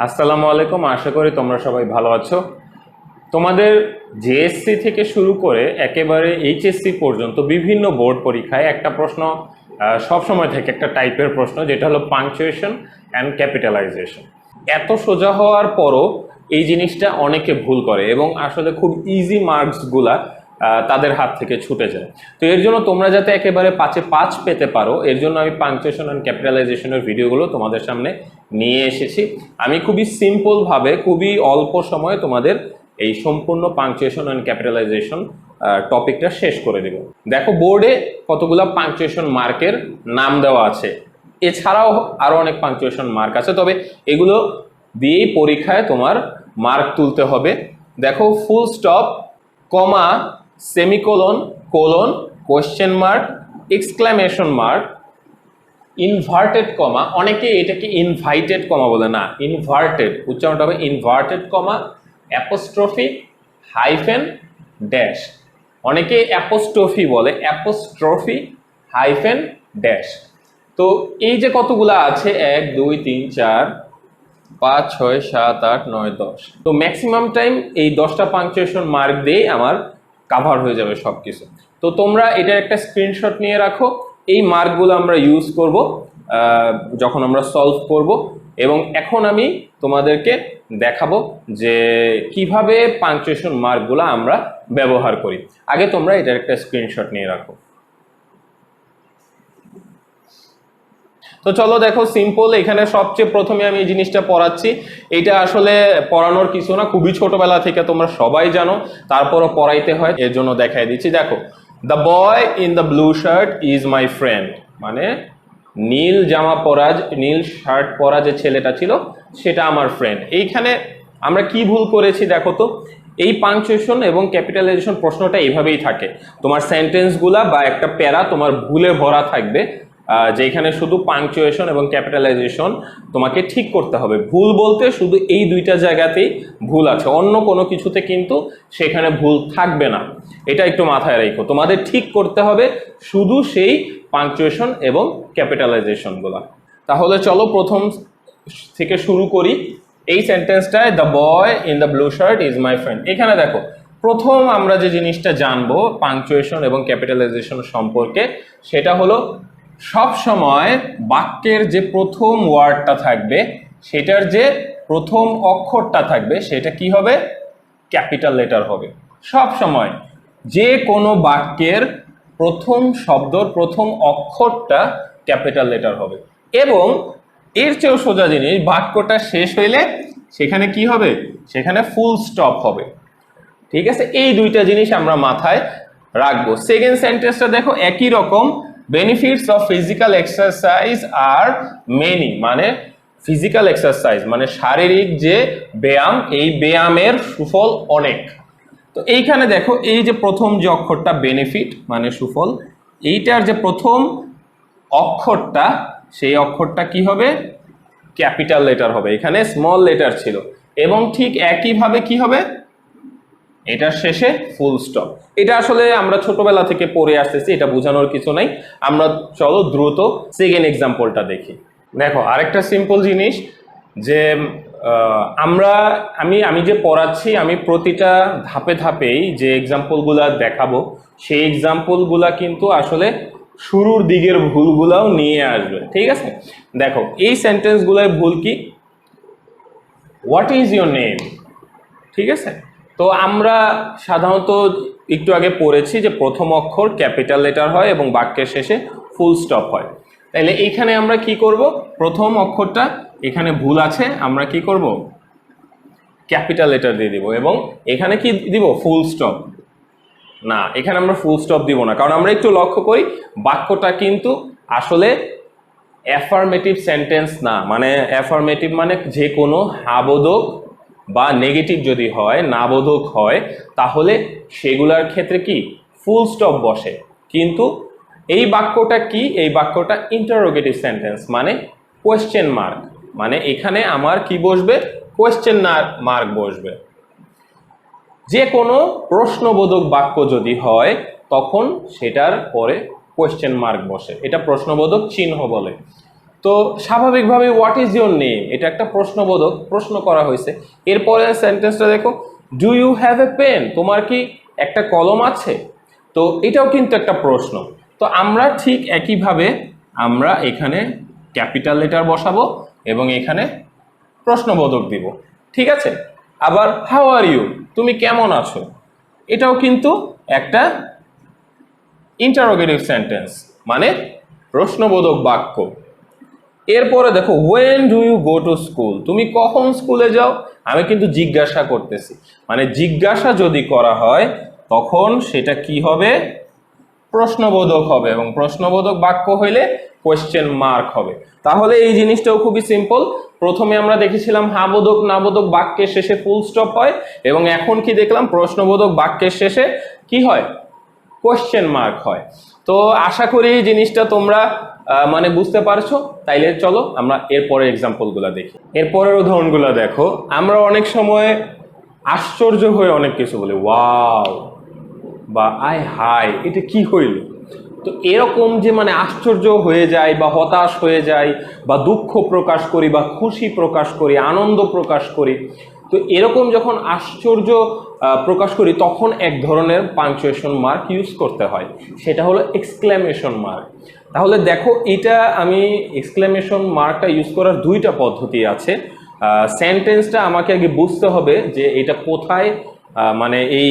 আসসালামু আলাইকুম, আশা করি তোমরা সবাই ভালো আছো। তোমাদের জেএসসি থেকে শুরু করে একেবারে এইচএসসি পর্যন্ত বিভিন্ন বোর্ড পরীক্ষায় একটা প্রশ্ন সব সময় থাকে, একটা টাইপের প্রশ্ন, যেটা হলো পাংচুয়েশন অ্যান্ড ক্যাপিটালাইজেশন। এত সোজা হওয়ার পরও এই জিনিসটা অনেকে ভুল করে এবং আসলে খুব ইজি মার্কসগুলা তাদের হাত থেকে ছুটে যায়। তো এর জন্য তোমরা যাতে একেবারে 5-এ 5 পেতে পারো, এর জন্য আমি পাংচুয়েশন অ্যান্ড ক্যাপিটালাইজেশনের ভিডিওগুলো তোমাদের সামনে নিয়ে এসেছি। আমি খুবই সিম্পলভাবে, খুবই অল্প সময়ে তোমাদের এই সম্পূর্ণ পাংচুয়েশন অ্যান্ড ক্যাপিটালাইজেশন টপিকটা শেষ করে দেব। দেখো, বোর্ডে কতগুলো পাংচুয়েশন মার্কের নাম দেওয়া আছে, এছাড়াও আরো অনেক পাংচুয়েশন মার্ক আছে, তবে এগুলো দিয়েই পরীক্ষায় তোমার মার্ক তুলতে হবে। দেখো, full stop, comma, semicolon, colon, question mark, exclamation mark, inverted comma, অনেকে এটাকে ইনভাইটেড কমা বলে, না, ইনভার্টেড উচ্চারণটা হবে inverted comma, apostrophe, hyphen, dash. অনেকে অ্যাপোস্ট্রফি বলে, অ্যাপোস্ট্রফি, হাইফেন, ড্যাশ। তো এই যে কতগুলা আছে, 1 2 3 4 5 6 7 8 9 10, তো ম্যাক্সিমাম টাইম এই 10টা পাংচুয়েশন মার্ক দিয়ে আমার কাভার হয়ে যাবে সবকিছু। তো তোমরা এটার একটা স্ক্রিনশট নিয়ে রাখো। এই মার্কগুলো আমরা ইউজ করব যখন আমরা সলভ করব, এবং এখন আমি তোমাদেরকে দেখাবো যে কিভাবে পাংচুয়েশন মার্কগুলো আমরা ব্যবহার করি। আগে তোমরা এটার একটা স্ক্রিনশট নিয়ে রাখো। তো চলো, দেখো, সিম্পল। এখানে সবচেয়ে প্রথমে আমি এই জিনিসটা পড়াচ্ছি, এটা আসলে পড়ানোর কিছু না, খুবই ছোটবেলা থেকে তোমরা সবাই জানো, তারপরও পড়াইতে হয়, এর জন্য দেখাই দিচ্ছি। দেখো, the boy in the blue shirt is my friend, মানে নীল জামা পরা, নীল শার্ট পরা যে ছেলেটা ছিল সেটা আমার ফ্রেন্ড। এইখানে আমরা কি ভুল করেছি দেখো তো। এই পাংচুয়েশন এবং ক্যাপিটালাইজেশন প্রশ্নটা এইভাবেই থাকে, তোমার সেন্টেন্সগুলা বা একটা প্যারা তোমার ভুলে ভরা থাকবে, যেখানে শুধু পাংচুয়েশন এবং ক্যাপিটালাইজেশন তোমাকে ঠিক করতে হবে। ভুল বলতে শুধু এই দুইটা জায়গাতেই ভুল আছে, অন্য কোনো কিছুতে কিন্তু সেখানে ভুল থাকবে না। এটা একটু মাথায় রেখো, তোমাদের ঠিক করতে হবে শুধু সেই পাংচুয়েশন এবং ক্যাপিটালাইজেশনগুলো। তাহলে চলো প্রথম থেকে শুরু করি। এই সেন্টেন্সটায় the boy in the blue shirt is my friend, এখানে দেখো প্রথম আমরা যে জিনিসটা জানবো পাংচুয়েশন এবং ক্যাপিটালাইজেশন সম্পর্কে, সেটা হলো সব সময় বাক্যের যে প্রথম ওয়ার্ডটা থাকবে, সেটার যে প্রথম অক্ষরটা থাকবে, সেটা কি হবে? ক্যাপিটাল লেটার হবে। সব সময় যে কোনো বাক্যের প্রথম শব্দর প্রথম অক্ষরটা ক্যাপিটাল লেটার হবে। এবং এর চেয়েও সোজা জিনিস, বাক্যটা শেষ হইলে সেখানে কি হবে? সেখানে ফুল স্টপ হবে। ঠিক আছে, এই দুইটা জিনিস আমরা মাথায় রাখবো। সেকেন্ড সেন্টেন্সটা দেখো, একই রকম, benefits of physical exercise are many, মানে ফিজিক্যাল এক্সারসাইজ মানে শারীরিক যে ব্যায়াম, এই ব্যায়ামের সুফল অনেক। তো এইখানে দেখো, এই যে প্রথম যে অক্ষরটা বেনিফিট মানে সুফল, এইটার যে প্রথম অক্ষরটা, সেই অক্ষরটা কি হবে? ক্যাপিটাল লেটার হবে, এখানে স্মল লেটার ছিল। এবং ঠিক একইভাবে কি হবে? এটার শেষে ফুল স্টপ। এটা আসলে আমরা ছোটবেলা থেকে পড়ে আসতেছি, এটা বোঝানোর কিছু নাই। আমরা চলো দ্রুত সেকেন্ড এক্সাম্পলটা দেখি। দেখো, আরেকটা সিম্পল জিনিস, যে আমি যে পড়াচ্ছি, আমি প্রতিটা ধাপে ধাপেই যে এক্সাম্পলগুলা দেখাবো, সেই এক্সাম্পলগুলা কিন্তু আসলে শুরুর দিকের ভুলগুলাও নিয়ে আসবে। ঠিক আছে, দেখো এই সেন্টেন্সগুলোর ভুল কি? What is your name? ঠিক আছে, তো আমরা সাধারণত একটু আগে পড়েছি যে প্রথম অক্ষর ক্যাপিটাল লেটার হয় এবং বাক্যের শেষে ফুল স্টপ হয়। তাহলে এইখানে আমরা কি করব? প্রথম অক্ষরটা এখানে ভুল আছে, আমরা কি করব? ক্যাপিটাল লেটার দিয়ে দিব। এবং এখানে কি দিব? Full stop. না, এখানে আমরা ফুল স্টপ দিব না, কারণ আমরা একটু লক্ষ্য করি, বাক্যটা কিন্তু আসলে অ্যাফার্মেটিভ সেন্টেন্স না। মানে অ্যাফার্মেটিভ মানে যে কোনো হাবোধক বা নেগেটিভ যদি হয়, নাবোধক হয়, তাহলে সেগুলার ক্ষেত্রে কি ফুল স্টপ বসে। কিন্তু এই বাক্যটা কি? এই বাক্যটা ইন্টারোগেটিভ সেন্টেন্স, মানে কোয়েশ্চেন মার্ক, মানে এখানে আমার কি বসবে? কোয়েশ্চেন মার্ক বসবে। যে কোনো প্রশ্নবোধক বাক্য যদি হয়, তখন সেটার পরে কোয়েশ্চেন মার্ক বসে, এটা প্রশ্নবোধক চিহ্ন বলে। তো স্বাভাবিকভাবে হোয়াট ইজ ইউর নেম, এটা একটা প্রশ্নবোধক, প্রশ্ন করা হয়েছে। এরপরে সেন্টেন্সটা দেখো, do you have a pen, তোমার কি একটা কলম আছে? তো এটাও কিন্তু একটা প্রশ্ন। তো আমরা ঠিক একইভাবে আমরা এখানে ক্যাপিটাল লেটার বসাবো এবং এখানে প্রশ্নবোধক দিব, ঠিক আছে। আবার হাউ আর ইউ, তুমি কেমন আছো, এটাও কিন্তু একটা ইন্টারোগেটিভ সেন্টেন্স, মানে প্রশ্নবোধক বাক্য। এরপরে দেখো, when do you go to school, তুমি কখন স্কুলে যাও, আমি কিন্তু জিজ্ঞাসা করতেছি, মানে জিজ্ঞাসা যদি করা হয় তখন সেটা কি হবে, প্রশ্নবোধক হবে, এবং প্রশ্নবোধক বাক্য হইলে কোয়েশ্চেন মার্ক হবে। তাহলে এই জিনিসটাও খুবই সিম্পল। প্রথমে আমরা দেখেছিলাম হাবোধক নাবোধক বাক্যের শেষে ফুল স্টপ হয়, এবং এখন কি দেখলাম, প্রশ্নবোধক বাক্যের শেষে কি হয়, কোয়েশ্চেন মার্ক হয়। তো আশা করি এই জিনিসটা তোমরা মানে বুঝতে পারছো। তাইলে চলো আমরা এরপরের এক্সাম্পলগুলো দেখি। এরপরের উদাহরণগুলো দেখো, আমরা অনেক সময় আশ্চর্য হয়ে অনেক কিছু বলি, ওয়াও বা আয় হাই, এটা কি হইল। তো এরকম যে মানে আশ্চর্য হয়ে যায় বা হতাশ হয়ে যায় বা দুঃখ প্রকাশ করি বা খুশি প্রকাশ করি, আনন্দ প্রকাশ করি, তো এরকম যখন আশ্চর্য প্রকাশ করি তখন এক ধরনের পাংচুয়েশন মার্ক ইউজ করতে হয়, সেটা হলো এক্সক্লেমেশন মার্ক। তাহলে দেখো, এটা আমি এক্সক্লেমেশন মার্কটা ইউজ করার দুইটা পদ্ধতি আছে। সেন্টেন্সটা আমাকে আগে বুঝতে হবে যে এটা কোথায়, মানে এই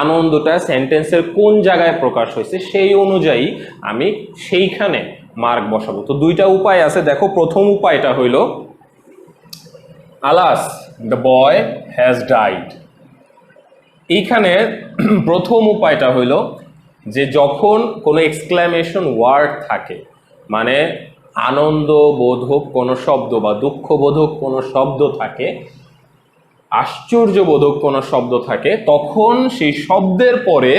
আনন্দটা সেন্টেন্সের কোন জায়গায় প্রকাশ হয়েছে, সেই অনুযায়ী আমি সেইখানে মার্ক বসাবো। তো দুইটা উপায় আছে, দেখো প্রথম উপায়টা হইল, আলাস দ্য বয় হ্যাজ ডাইড। এইখানে প্রথম উপায়টা হইল যে যখন কোনো এক্সক্লেমেশন ওয়ার্ড থাকে, মানে আনন্দবোধক কোনো শব্দ বা দুঃখবোধক কোনো শব্দ থাকে, আশ্চর্যবোধক কোনো শব্দ থাকে, তখন সেই শব্দের পরে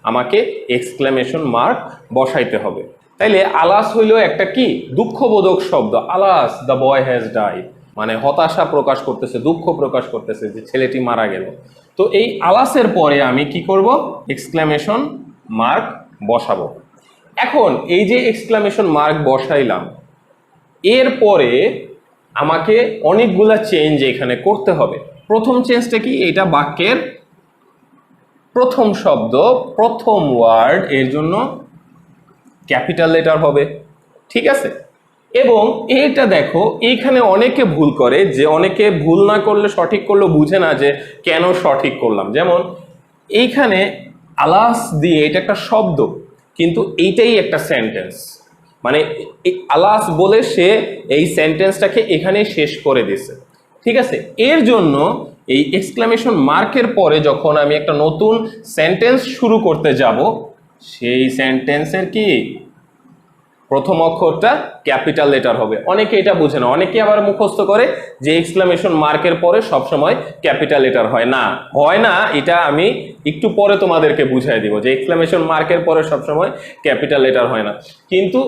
আমাকে এক্সক্লেমেশন মার্ক বসাইতে হবে। তাইলে আলাস হইল একটা কি দুঃখবোধক শব্দ, আলাস দ্য বয় হ্যাজ ডাইড, মানে হতাশা প্রকাশ করতেছে, দুঃখ প্রকাশ করতেছে যে ছেলেটি মারা গেল। তো এই আলাসের পরে আমি কি করব, এক্সক্লেমেশন মার্ক বসাবো। এখন এই যে এক্সক্লেমেশন মার্ক বসাইলাম, এরপরে আমাকে অনেকগুলা চেঞ্জ এখানে করতে হবে। প্রথম চেঞ্জটা কি, এটা বাক্যের প্রথম শব্দ, প্রথম ওয়ার্ড, এর জন্য ক্যাপিটাল লেটার হবে, ঠিক আছে। এবং এইটা দেখো, এইখানে অনেকে ভুল করে, যে অনেকে ভুল না করলে সঠিক করলে বুঝে না যে কেন সঠিক করলাম। যেমন এইখানে আলাস দিয়ে, এটা একটা শব্দ কিন্তু এইটাই একটা সেন্টেন্স, মানে আলাস বলে সে এই সেন্টেন্সটাকে এখানেই শেষ করে দিছে, ঠিক আছে। এর জন্য এই এক্সক্লেমেশন মার্কের পরে যখন আমি একটা নতুন সেন্টেন্স শুরু করতে যাব, সেই সেন্টেন্সের কি প্রথম অক্ষরটা ক্যাপিটাল লেটার হবে। অনেকে এটা বুঝে না, অনেকে আবার মুখস্থ করে যে এক্সক্লেমেশন মার্কের পরে সবসময় ক্যাপিটাল লেটার হয় না, হয় না। এটা আমি একটু পরে তোমাদেরকে বুঝাই দিব যে এক্সক্লেমেশন মার্কের পরে সবসময় ক্যাপিটাল লেটার হয় না, কিন্তু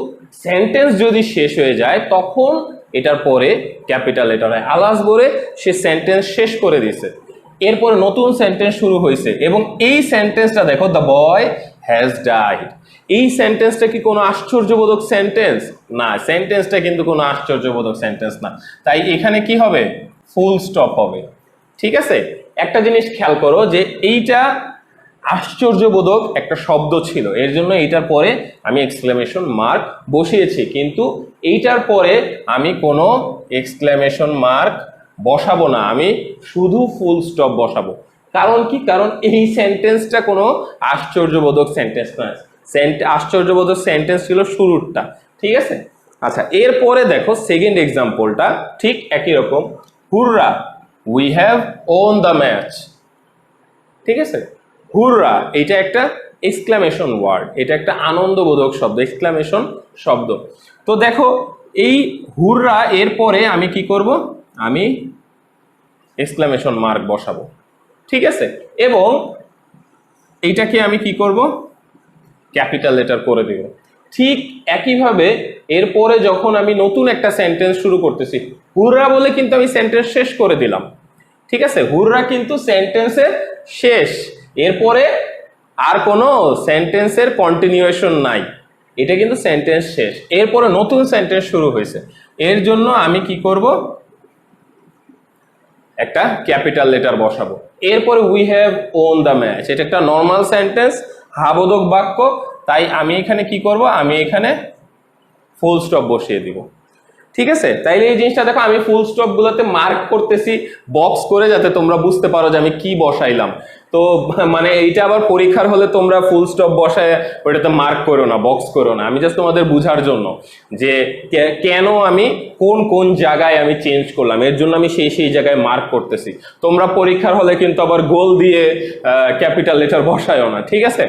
সেন্টেন্স যদি শেষ হয়ে যায় তখন এটার পরে ক্যাপিটাল লেটার হয়। আলাস বলে সে সেন্টেন্স শেষ করে দিছে, এরপরে নতুন সেন্টেন্স শুরু হয়েছে, এবং এই সেন্টেন্সটা দেখো, দ্য বয় হ্যাজ ডাইড। এই সেন্টেন্সটা কি কোনো আশ্চর্যবোধক সেন্টেন্স? না, সেন্টেন্সটা কিন্তু কোনো আশ্চর্যবোধক সেন্টেন্স না, তাই এখানে কি হবে, ফুল স্টপ হবে, ঠিক আছে। একটা জিনিস খেয়াল করো যে এইটা আশ্চর্যবোধক একটা শব্দ ছিল, এর জন্য এইটার পরে আমি এক্সক্লেমেশন মার্ক বসিয়েছি, কিন্তু এইটার পরে আমি কোনো এক্সক্লেমেশন মার্ক বসাবো না, আমি শুধু ফুল স্টপ বসাবো। কারণ কি, কারণ এই সেন্টেন্সটা কোনো আশ্চর্যবোধক সেন্টেন্স নয়, আশ্চর্যবোধক সেন্টেন্স ছিল শুরুরটা, ঠিক আছে। আচ্ছা, এরপরে দেখো সেকেন্ড এক্সাম্পলটা ঠিক একই রকম, হুররা we have won the match, ঠিক আছে। হুররা এটা একটা এক্সক্লেমেশন ওয়ার্ড, এটা একটা আনন্দবোধক শব্দ, এক্সক্লেমেশন শব্দ। তো দেখো, এই হুররা এরপরে আমি কি করব, আমি এক্সক্লেমেশন মার্ক বসাবো, ঠিক আছে। এবং এইটাকে আমি কি করব, ক্যাপিটাল লেটার করে দেব। ঠিক একইভাবে এরপরে যখন আমি নতুন একটা সেন্টেন্স শুরু করতেছি, হুররা বলে কিন্তু আমি সেন্টেন্স শেষ করে দিলাম, ঠিক আছে। হুররা কিন্তু সেন্টেন্সের শেষ, এরপরে আর কোনো সেন্টেন্সের কন্টিনিউয়েশন নাই, এটা কিন্তু সেন্টেন্স শেষ, এরপরে নতুন সেন্টেন্স শুরু হয়েছে, এর জন্য আমি কি করব, একটা ক্যাপিটাল লেটার বসাবো। এরপরে we have won the match, এটা একটা নর্মাল সেন্টেন্স, হাবোধক বাক্য, তাই আমি এখানে কি করব, আমি এখানে ফুল স্টপ বসিয়ে দিব। ঠিক আছে, তাইলে এই জিনিসটা দেখো আমি ফুল স্টপ গুলোতে মার্ক করতেছি বক্স করে, যাতে তোমরা বুঝতে পারো যে আমি কি বসাইলাম। তো মানে এইটা আবার পরীক্ষার হলে তোমরা ফুল স্টপ বসায় ওটাতে মার্ক করো না, বক্স করো না, আমি জাস্ট তোমাদের বুঝার জন্য যে কেন আমি কোন কোন জায়গায় আমি চেঞ্জ করলাম, এর জন্য আমি সেই সেই জায়গায় মার্ক করতেছি। তোমরা পরীক্ষার হলে কিন্তু আবার গোল দিয়ে ক্যাপিটাল লেটার বসায়ও না, ঠিক আছে।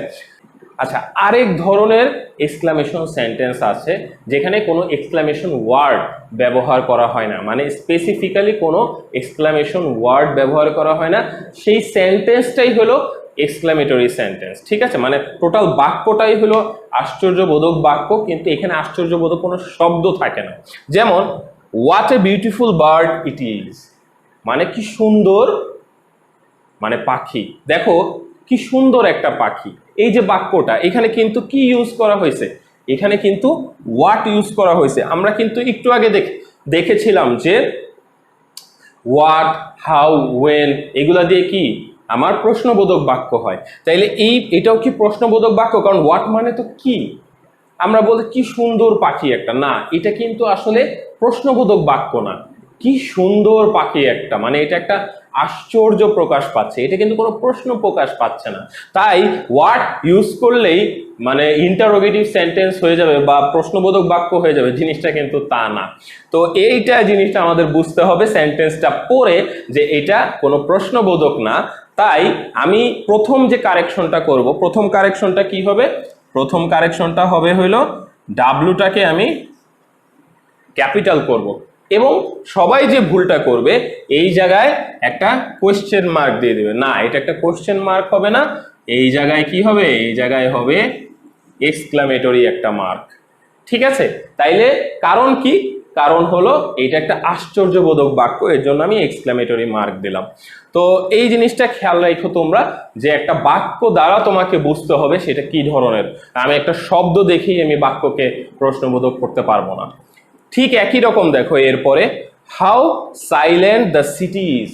আচ্ছা, আরেক ধরনের এক্সক্লামেশন সেন্টেন্স আছে যেখানে কোনো এক্সক্লামেশন ওয়ার্ড ব্যবহার করা হয় না, মানে স্পেসিফিক্যালি কোনো এক্সক্লামেশন ওয়ার্ড ব্যবহার করা হয় না, সেই সেন্টেন্সটাই হলো এক্সক্লামেটরি সেন্টেন্স। ঠিক আছে, মানে টোটাল বাক্যটাই হলো আশ্চর্যবোধক বাক্য, কিন্তু এখানে আশ্চর্যবোধক কোনো শব্দ থাকে না। যেমন what a beautiful bird it is, মানে কি সুন্দর, মানে পাখি, দেখো কি সুন্দর একটা পাখি। এই যে বাক্যটা, এখানে কিন্তু কি ইউজ করা হয়েছে, এখানে কিন্তু হোয়াট ইউজ করা হয়েছে। আমরা কিন্তু একটু আগে দেখেছিলাম যে হোয়াট, হাউ, ওয়েন এগুলা দিয়ে কি আমার প্রশ্নবোধক বাক্য হয়, তাইলে এটাও কি প্রশ্নবোধক বাক্য, কারণ হোয়াট মানে তো কি, আমরা বলি কি সুন্দর পাখি একটা, না এটা কিন্তু আসলে প্রশ্নবোধক বাক্য না। কি সুন্দর পাখি একটা, মানে এটা একটা আশ্চর্য প্রকাশ পাচ্ছে, এটা কিন্তু কোনো প্রশ্ন প্রকাশ পাচ্ছে না। তাই হোয়াট ইউজ করলেই মানে ইন্টারোগেটিভ সেন্টেন্স হয়ে যাবে বা প্রশ্নবোধক বাক্য হয়ে যাবে, জিনিসটা কিন্তু তা না। তো এইটা জিনিসটা আমাদের বুঝতে হবে সেন্টেন্সটা পড়ে যে এটা কোনো প্রশ্নবোধক না। তাই আমি প্রথম যে কারেকশনটা করব, প্রথম কারেকশনটা কি হবে, প্রথম কারেকশনটা হবে হইল ডাব্লুটাকে আমি ক্যাপিটাল করব, এবং সবাই যে ভুলটা করবে এই জায়গায় একটা কোয়েশ্চেন মার্ক দিয়ে দেবে, না এটা একটা কোয়েশ্চেন মার্ক হবে না, এই জায়গায় কি হবে, এই জায়গায় হবে এক্সক্লামেটরি একটা মার্ক। ঠিক আছে, তাইলে কারণ কি, কারণ হলো এটা একটা আশ্চর্যবোধক বাক্য, এর জন্য আমি এক্সক্লামেটরি মার্ক দিলাম। তো এই জিনিসটা খেয়াল রাখো তোমরা, যে একটা বাক্য দ্বারা তোমাকে বুঝতে হবে সেটা কি ধরনের, আমি একটা শব্দ দেখেই আমি বাক্যকে প্রশ্নবোধক করতে পারবো না। ঠিক একই রকম দেখো এরপরে, how silent the city is,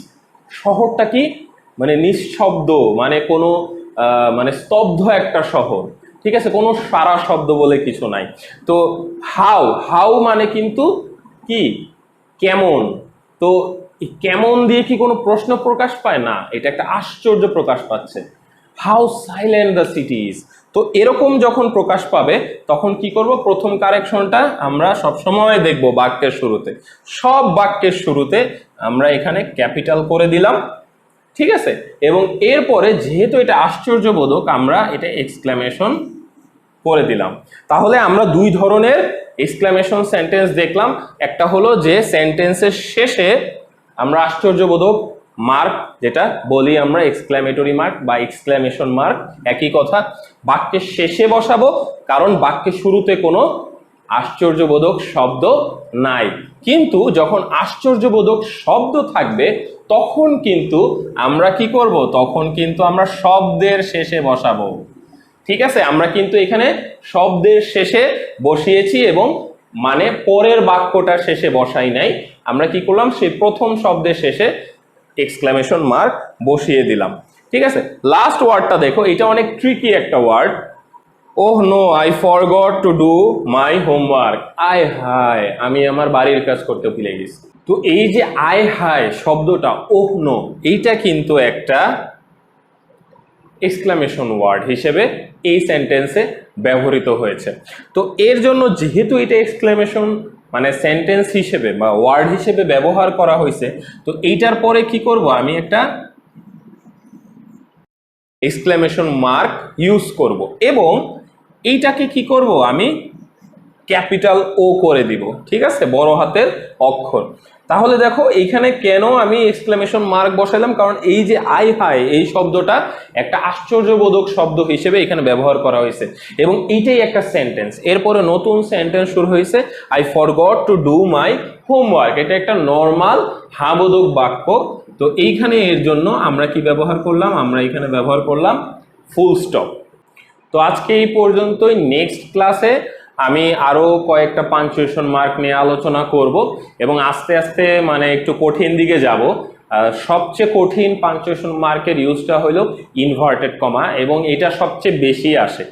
শহরটা কি মানে নিঃশব্দ, মানে কোনো মানে স্তব্ধ একটা শহর। ঠিক আছে, কোনো সারা শব্দ বলে কিছু নাই। তো হাউ, হাউ মানে কিন্তু কি কেমন, তো কেমন দিয়ে কি কোনো প্রশ্ন প্রকাশ পায় না, এটা একটা আশ্চর্য প্রকাশ পাচ্ছে। How silent the city is, তো এরকম যখন প্রকাশ পাবে তখন কি করব, প্রথম কারেকশনটা আমরা সবসময় দেখব বাক্যের শুরুতে, সব বাক্যের শুরুতে আমরা এখানে ক্যাপিটাল করে দিলাম। ঠিক আছে, এবং এরপরে যেহেতু এটা আশ্চর্যবোধক আমরা এটা এক্সক্লামেশন করে দিলাম। তাহলে আমরা দুই ধরনের এক্সক্লামেশন সেন্টেন্স দেখলাম, একটা হলো যে সেন্টেন্সের শেষে আমরা আশ্চর্যবোধক মার্ক যেটা বলি আমরা এক্সক্লামেটরি মার্ক বা এক্সক্লামেশন মার্ক, একই কথা, বাক্যের শেষে বসাবো কারণ বাক্যের শুরুতে কোনো আশ্চর্যবোধক শব্দ নাই। কিন্তু যখন আশ্চর্যবোধক শব্দ থাকবে তখন কিন্তু আমরা কি করব, তখন কিন্তু আমরা শব্দের শেষে বসাবো। ঠিক আছে, আমরা কিন্তু এখানে শব্দের শেষে বসিয়েছি এবং মানে পরের বাক্যটার শেষে বসাই নাই, আমরা কি করলাম সেই প্রথম শব্দের শেষে এক্সক্লামেশন মার্ক বসিয়ে দিলাম। ঠিক আছে, লাস্ট ওয়ার্ডটা দেখো, এটা অনেক ট্রিকি একটা word, oh no I forgot to do my homework, আয় হায় আমি আমার বাড়ির কাজ করতে ভুলে গেছি। তো এই যে আয় হায় শব্দটা, ওহ নো, এইটা কিন্তু একটা এক্সক্লামেশন ওয়ার্ড হিসেবে এই সেন্টেন্সে ব্যবহৃত হয়েছে। তো এর জন্য যেহেতু এটা এক্সক্লামেশন মানে সেন্টেন্স হিসেবে বা ওয়ার্ড হিসেবে ব্যবহার করা হয়েছে, তো এইটার পরে কি করব, আমি একটা এক্সক্লামেশন মার্ক ইউজ করব এবং এইটাকে কি করব, আমি ক্যাপিটাল ও করে দিব। ঠিক আছে, বড় হাতের অক্ষর। তাহলে দেখো এইখানে কেন আমি এক্সক্লামেশন মার্ক বসাইলাম, কারণ এই যে আই হাই এই শব্দটা একটা আশ্চর্যবোধক শব্দ হিসেবে এখানে ব্যবহার করা হয়েছে এবং এইটাই একটা সেন্টেন্স। এরপরে নতুন সেন্টেন্স শুরু হয়েছে, I forgot to do my homework, এটা একটা নর্মাল হাবোধক বাক্য। তো এইখানে এর জন্য আমরা কি ব্যবহার করলাম, আমরা এখানে ব্যবহার করলাম ফুল স্টপ। তো আজকে এই পর্যন্তই, নেক্সট ক্লাসে আমি আরো কয়েকটা পাঞ্চুয়েশন মার্ক নিয়ে আলোচনা করব এবং আস্তে আস্তে মানে একটু কঠিন দিকে যাব। সবচেয়ে কঠিন পাঞ্চুয়েশন মার্কের ইউজটা হলো ইনভার্টেড কমা, এবং এটা সবচেয়ে বেশি আসে।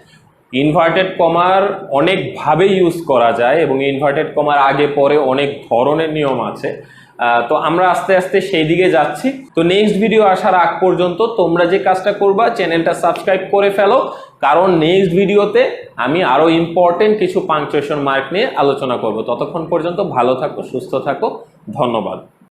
ইনভার্টেড কমার অনেকভাবে ইউজ করা যায় এবং ইনভার্টেড কমার আগে পরে অনেক ধরনের নিয়ম আছে। তো আমরা আস্তে আস্তে সেই দিকে যাচ্ছি। তো নেক্সট ভিডিও আসার আগ পর্যন্ত তোমরা যে কাজটা করবা, চ্যানেলটা সাবস্ক্রাইব করে ফেলো, কারণ নেক্সট ভিডিওতে আমি আরো ইম্পর্টেন্ট কিছু পাংচুয়েশন মার্ক নিয়ে আলোচনা করব। ততক্ষণ পর্যন্ত ভালো থাকো, সুস্থ থাকো, ধন্যবাদ।